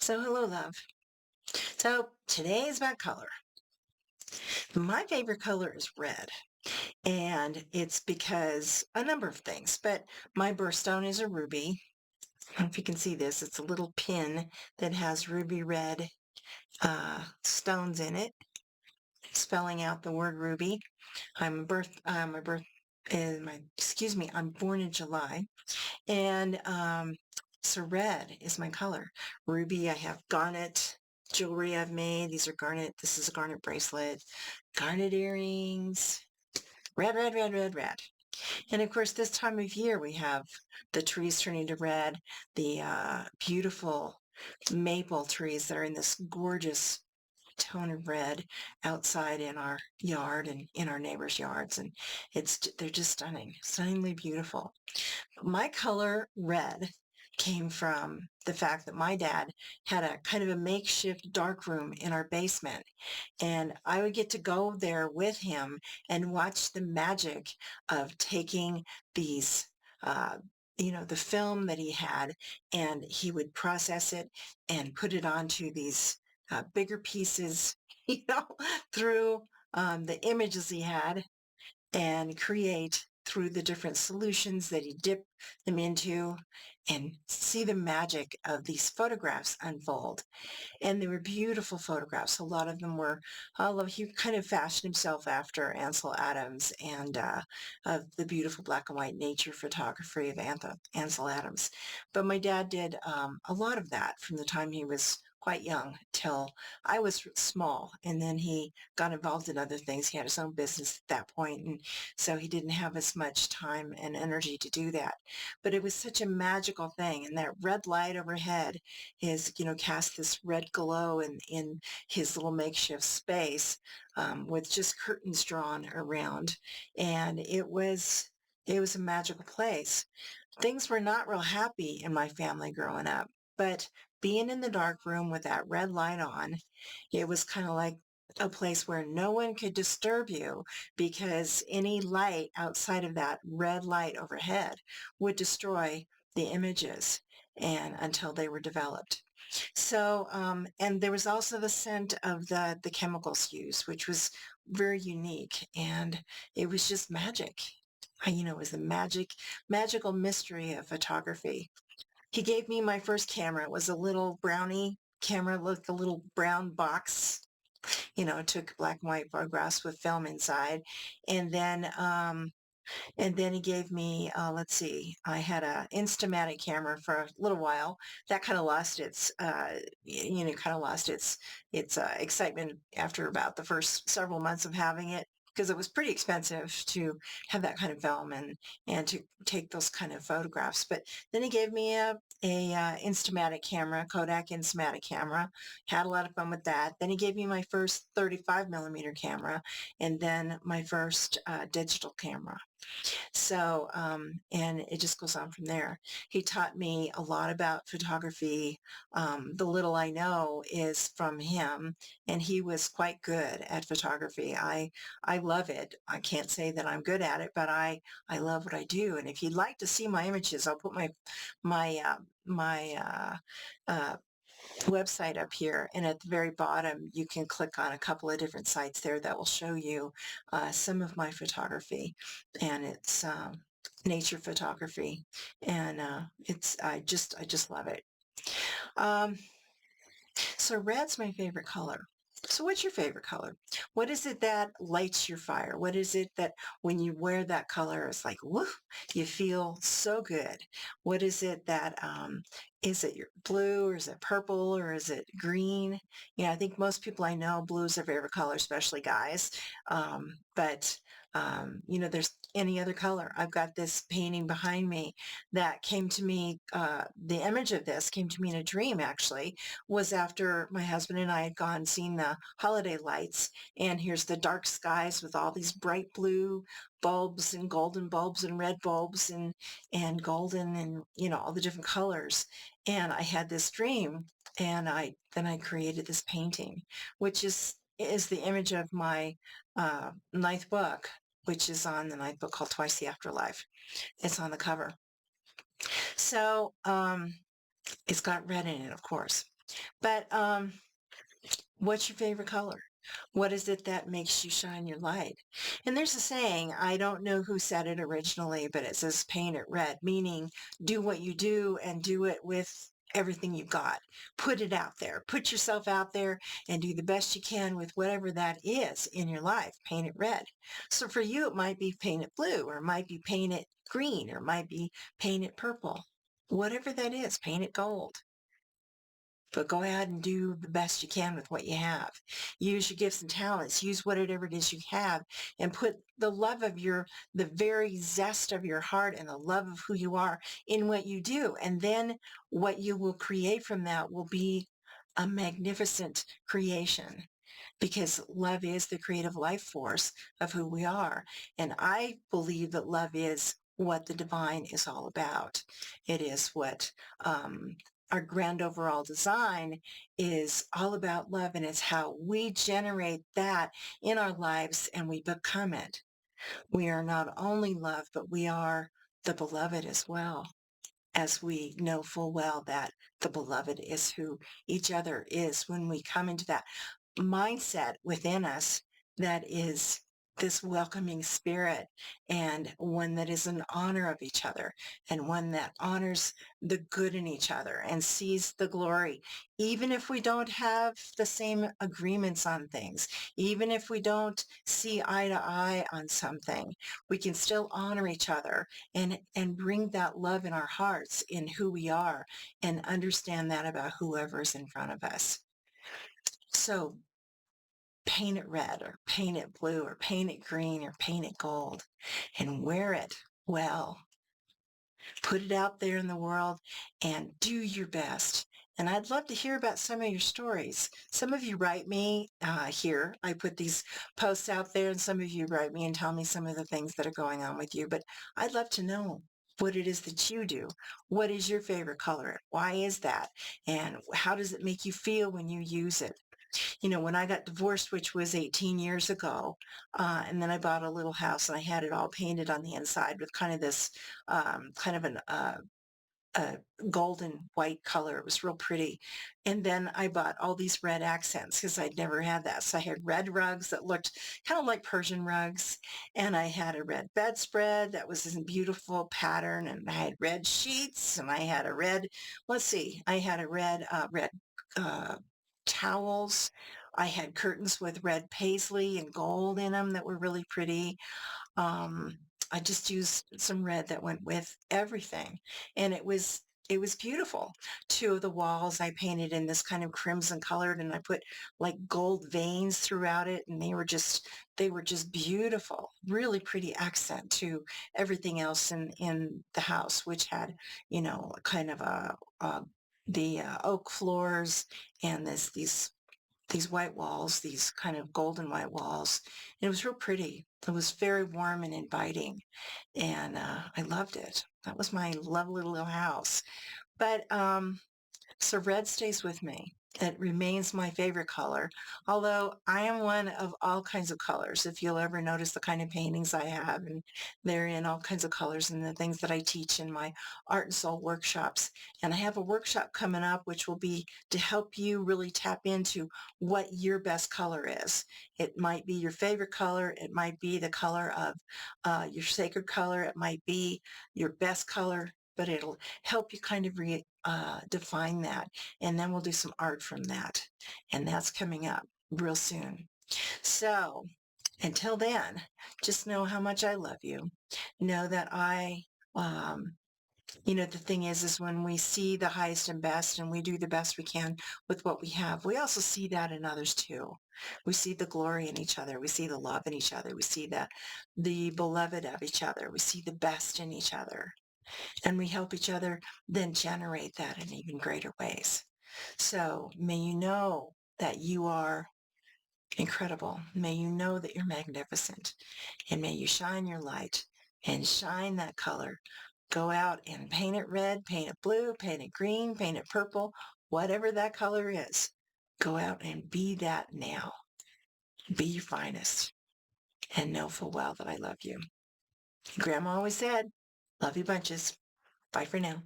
So, hello, love. So, today is about color. My favorite color is red, and it's because a number of things, but my birthstone is a ruby. I don't know if you can see this. It's a little pin that has ruby red stones in it, spelling out the word ruby. My birth is excuse me, I'm born in July, and so red is my color. Ruby, I have garnet jewelry I've made. These are garnet. This is a garnet bracelet, garnet earrings. Red, red, red, red, red. And of course, this time of year we have the trees turning to red, the beautiful maple trees that are in this gorgeous tone of red outside in our yard and in our neighbors' yards, and they're just stunning, stunningly beautiful. My color red came from the fact that my dad had a kind of a makeshift dark room in our basement, and I would get to go there with him and watch the magic of taking these uh, the film that he had, and he would process it and put it onto these bigger pieces, you know, through the images he had, and create through the different solutions that he dipped them into, and see the magic of these photographs unfold. And they were beautiful photographs. A lot of them were, although he kind of fashioned himself after Ansel Adams and of the beautiful black and white nature photography of Ansel Adams. But my dad did a lot of that from the time he was quite young till I was small. And then he got involved in other things. He had his own business at that point, and so he didn't have as much time and energy to do that. But it was such a magical thing. And that red light overhead is, cast this red glow in his little makeshift space, with just curtains drawn around. And it was a magical place. Things were not real happy in my family growing up, but being in the dark room with that red light on, it was kind of like a place where no one could disturb you, because any light outside of that red light overhead would destroy the images and until they were developed. So, and there was also the scent of the chemicals used, which was very unique, and it was just magic. It was the magical mystery of photography. He gave me my first camera. It was a little brownie camera, like a little brown box. It took black and white photographs with film inside, and then he gave me, let's see, I had a Instamatic camera for a little while. That kind of lost its excitement after about the first several months of having it, because it was pretty expensive to have that kind of film and to take those kind of photographs. But then he gave me a Instamatic camera, Kodak Instamatic camera. Had a lot of fun with that. Then he gave me my first 35 millimeter camera, and then my first digital camera. So, and it just goes on from there. He taught me a lot about photography. The little I know is from him, and he was quite good at photography. I love it. I can't say that I'm good at it, but I love what I do. And if you'd like to see my images, I'll put my uh, website up here, and at the very bottom you can click on a couple of different sites there that will show you some of my photography, and it's nature photography, and it's I just love it. um, so red's my favorite color. So what's your favorite color? What is it that lights your fire? What is it that when you wear that color, it's like, woo, you feel so good? What is it that, is it your blue, or is it purple, or is it green? I think most people I know, blue is their favorite color, especially guys. But there's any other color. I've got this painting behind me that came to me, the image of this came to me in a dream, actually, was after my husband and I had gone seen the holiday lights, and here's the dark skies with all these bright blue bulbs and golden bulbs and red bulbs and golden, and all the different colors. And I had this dream, and I created this painting, which is the image of my ninth book, which is on the ninth book, called Twice the Afterlife. It's on the cover. So it's got red in it, of course. But what's your favorite color? What is it that makes you shine your light? And there's a saying, I don't know who said it originally, but it says paint it red, meaning do what you do and do it with everything you've got. Put it out there. Put yourself out there and do the best you can with whatever that is in your life. Paint it red. So for you, it might be paint it blue, or it might be paint it green, or it might be paint it purple. Whatever that is, paint it gold. But go ahead and do the best you can with what you have. Use your gifts and talents. Use whatever it is you have and put the love of the very zest of your heart and the love of who you are in what you do. And then what you will create from that will be a magnificent creation because love is the creative life force of who we are. And I believe that love is what the divine is all about. It is what our grand overall design is all about love, and it's how we generate that in our lives and we become it. We are not only love, but we are the beloved as well, as we know full well that the beloved is who each other is when we come into that mindset within us that is this welcoming spirit and one that is in honor of each other and one that honors the good in each other and sees the glory. Even if we don't have the same agreements on things, even if we don't see eye to eye on something, we can still honor each other and bring that love in our hearts in who we are and understand that about whoever's in front of us. So paint it red or paint it blue or paint it green or paint it gold and wear it well. Put it out there in the world and do your best. And I'd love to hear about some of your stories. Some of you write me here. I put these posts out there and some of you write me and tell me some of the things that are going on with you. But I'd love to know what it is that you do. What is your favorite color? Why is that? And how does it make you feel when you use it? When I got divorced, which was 18 years ago, and then I bought a little house and I had it all painted on the inside with kind of this, kind of a golden white color. It was real pretty. And then I bought all these red accents because I'd never had that. So I had red rugs that looked kind of like Persian rugs. And I had a red bedspread that was in beautiful pattern. And I had red sheets and I had a red, let's see, I had a red uh, towels. I had curtains with red paisley and gold in them that were really pretty. Um, I just used some red that went with everything, and it was beautiful. Two of the walls I painted in this kind of crimson colored, and I put like gold veins throughout it, and they were just beautiful, really pretty accent to everything else in the house, which had kind of the oak floors and these white walls, these kind of golden white walls. And it was real pretty. It was very warm and inviting, and I loved it. That was my lovely little house. But so red stays with me. It remains my favorite color, although I am one of all kinds of colors. If you'll ever notice the kind of paintings I have, and they're in all kinds of colors, and the things that I teach in my art and soul workshops. And I have a workshop coming up, which will be to help you really tap into what your best color is. It might be your favorite color. It might be the color of your sacred color. It might be your best color, but it'll help you kind of define that. And then we'll do some art from that. And that's coming up real soon. So until then, just know how much I love you. Know that um, the thing is when we see the highest and best and we do the best we can with what we have, we also see that in others too. We see the glory in each other. We see the love in each other. We see the beloved of each other. We see the best in each other. And we help each other then generate that in even greater ways. So may you know that you are incredible. May you know that you're magnificent. And may you shine your light and shine that color. Go out and paint it red, paint it blue, paint it green, paint it purple, whatever that color is. Go out and be that now. Be your finest and know full well that I love you. Grandma always said, love you bunches. Bye for now.